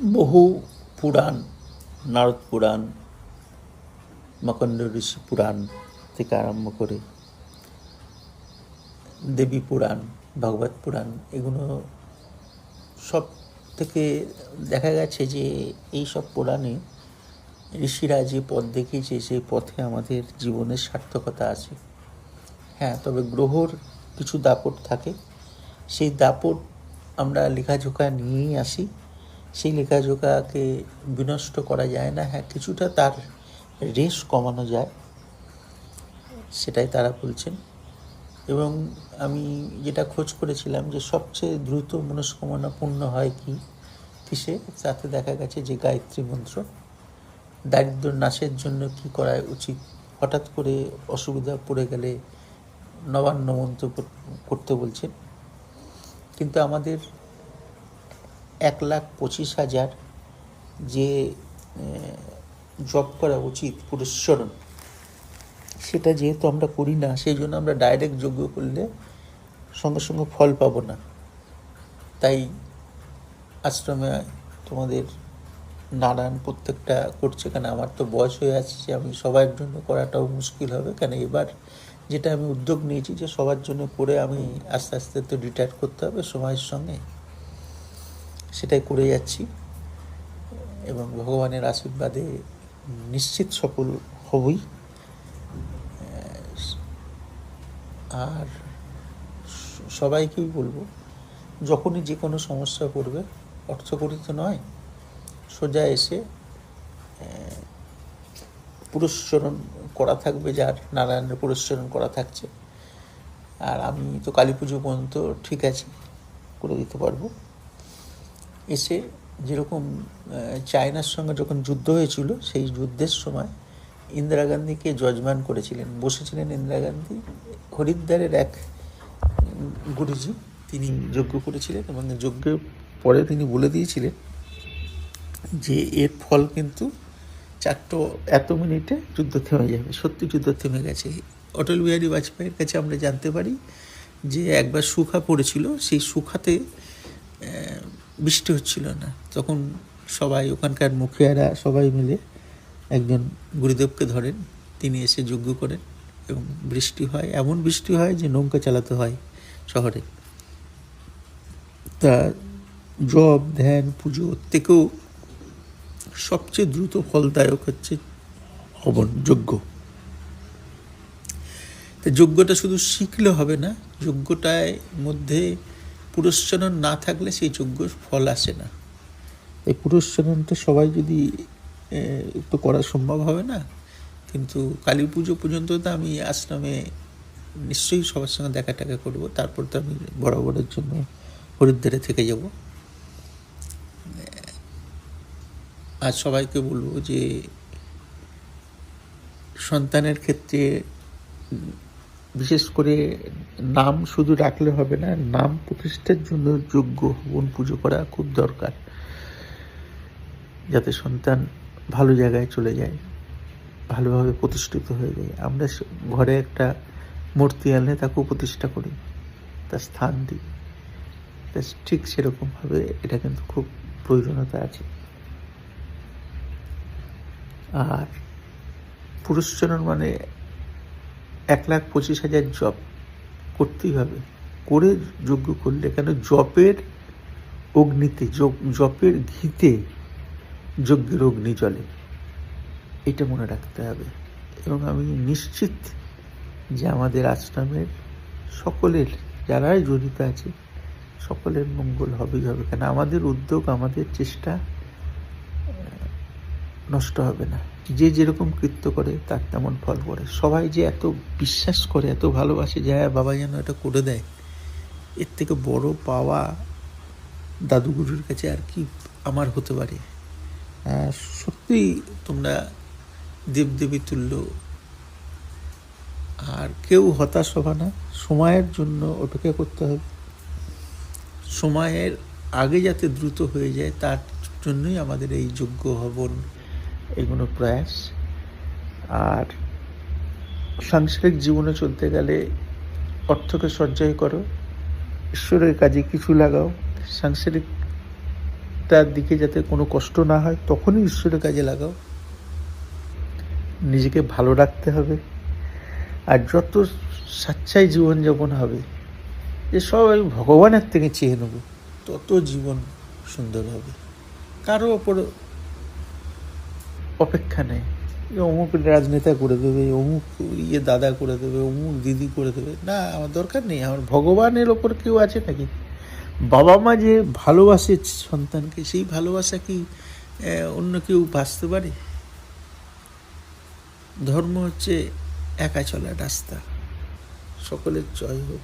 বহু পুরাণ, নারদ পুরাণ, মকন্দ ঋষি পুরাণ থেকে আরম্ভ করে দেবী পুরাণ, ভাগবত পুরাণ, এগুলো সব থেকে দেখা গেছে যে এই সব পুরাণে ঋষিরা যে পথ দেখিয়েছে সেই পথে আমাদের জীবনের সার্থকতা আছে। হ্যাঁ, তবে গ্রহর কিছু দাপট থাকে, সেই দাপট আমরা লেখাজোখা নিয়েই আসি, সেই লেখাজোখাকে বিনষ্ট করা যায় না। হ্যাঁ, কিছুটা তার রেশ কমানো যায়, সেটাই তারা বলছেন। এবং আমি যেটা খোঁজ করেছিলাম যে সবচেয়ে দ্রুত মনস্কামনা পূর্ণ হয় কিসে, তাতে দেখা গেছে যে গায়ত্রী মন্ত্র। দারিদ্র নাশের জন্য কি করা উচিত, হঠাৎ করে অসুবিধা পড়ে গেলে নবান্ন মন্ত্র করতে বলছেন। কিন্তু আমাদের 1,25,000 যে জপ করা উচিত পুরস্চরণ, সেটা যেহেতু আমরা করি না, সেই জন্য আমরা ডাইরেক্ট যজ্ঞ করলে সঙ্গে সঙ্গে ফল পাবো না। তাই আশ্রমে তোমাদের নারায়ণ প্রত্যেকটা করছে, কেন আমার তো বয়স হয়ে আসছে, আমি সবার জন্য করাটাও মুশকিল হবে। কেন এবার যেটা আমি উদ্যোগ নিয়েছি যে সবার জন্য করে আমি আস্তে আস্তে তো রিটায়ার করতে হবে সময়ের সঙ্গে, সেটাই করে যাচ্ছি এবং ভগবানের আশীর্বাদে নিশ্চিত সফল হবই। আর সবাইকেই বলবো, যখনই যে কোনো সমস্যা পড়বে, অর্থকরী তো নয়, সোজা এসে পুরস্চরণ করা থাকবে, যার নারায়ণের পুরস্চরণ করা থাকছে। আর আমি তো কালী পুজো পর্যন্ত ঠিক আছে করে দিতে পারবো। এসে যেরকম চায়নার সঙ্গে যখন যুদ্ধ হয়েছিল, সেই যুদ্ধের সময় ইন্দিরা গান্ধীকে যজমান করেছিলেন, বসেছিলেন ইন্দিরা গান্ধী, হরিদ্বারের এক গুরুজি, তিনি যজ্ঞ করেছিলেন এবং যজ্ঞের পরে তিনি বলে দিয়েছিলেন যে এর ফল কিন্তু এত মিনিটে যুদ্ধ থেমে যাবে। সত্যি যুদ্ধ থেমে গেছে। অটল বিহারী বাজপেয়ীর কাছে আমরা জানতে পারি যে একবার সুখা পড়েছিল, সেই সুখাতে বৃষ্টি হচ্ছিল না, তখন সবাই ওখানকার মুখিয়ারা সবাই মিলে একজন গুরুদেবকে ধরেন, তিনি এসে যজ্ঞ করেন এবং বৃষ্টি হয়, এমন বৃষ্টি হয় যে নৌকা চালাতে হয় শহরে। তা জপ, ধ্যান, পুজো থেকেও সবচেয়ে দ্রুত ফলদায়ক হচ্ছে হবন, যজ্ঞ। তো যজ্ঞটা শুধু শিখলে হবে না, যজ্ঞটায় মধ্যে পুরস্চরণ না থাকলে সেই যজ্ঞর ফল আসে না। এই পুরস্চরণটা সবাই যদি একটু করা সম্ভব হবে না, কিন্তু কালী পুজো পর্যন্ত তো আমি আশ্রমে নিশ্চয়ই সবার সঙ্গে দেখা টাকা করবো, তারপর তো আমি বরাবরের জন্য হরিদ্বারে থেকে যাব। আর সবাইকে বলবো যে সন্তানের ক্ষেত্রে বিশেষ করে নাম শুধু রাখলে হবে না, নাম প্রতিষ্ঠার জন্য যজ্ঞ, হবন, পুজো করা খুব দরকার, যাতে সন্তান ভালো জায়গায় চলে যায়, ভালোভাবে প্রতিষ্ঠিত হয়ে যায়। আমরা ঘরে একটা মূর্তি আনলে তাকেও প্রতিষ্ঠা করি, তার স্থান দিই, ঠিক সেরকমভাবে এটা কিন্তু খুব প্রয়োজনীয়তা আছে। আর পুরস্চরণ মানে 1,25,000 জপ করতেই হবে, করে যজ্ঞ করলে, কেন জপের অগ্নিতে, জপের ঘিতে যজ্ঞের অগ্নি জ্বলে, এটা মনে রাখতে হবে। এবং আমি নিশ্চিত যে আমাদের আশ্রমের সকলের যারাই জড়িত আছে সকলের মঙ্গল হবেই হবে, কেন আমাদের উদ্যোগ, আমাদের চেষ্টা নষ্ট হবে না। যে যেরকম কৃত্য করে তার তেমন ফল পড়ে। সবাই যে এত বিশ্বাস করে, এত ভালোবাসে যে হ্যাঁ বাবা যেন এটা করে দেয়, এর থেকে বড় পাওয়া দাদুগুরুর কাছে আর কি আমার হতে পারে। সত্যিই তোমরা দেবদেবী তুল্য, আর কেউ হতাশ হবে না। সময়ের জন্য অপেক্ষা করতে হবে, সময়ের আগে যাতে দ্রুত হয়ে যায় তার জন্যই আমাদের এই যজ্ঞ, হবন, এগুলো প্রয়াস। আর সাংসারিক জীবনে চলতে গেলে অর্থকে সঞ্চয় করো, ঈশ্বরের কাজে কিছু লাগাও, সাংসারিক সমাজটার দিকে যাতে কোনো কষ্ট না হয়, তখনই ঈশ্বরের কাজে লাগাও। নিজেকে ভালো রাখতে হবে, আর যত স্বেচ্ছায় জীবনযাপন হবে, যে সব আমি ভগবানের থেকে চেয়ে নেব, তত জীবন সুন্দর হবে। কারো ওপর অপেক্ষা নেই যে অমুক রাজনেতা করে দেবে, অমুক দাদা করে দেবে, অমুক দিদি করে দেবে, না, আমার দরকার নেই। আমার ভগবানের ওপর কেউ আছে নাকি? বাবা মা যে ভালোবাসে সন্তানকে, সেই ভালোবাসা কি অন্য কেউ বাঁচতে পারে? ধর্ম হচ্ছে একা চলার রাস্তা। সকলের জয় হোক।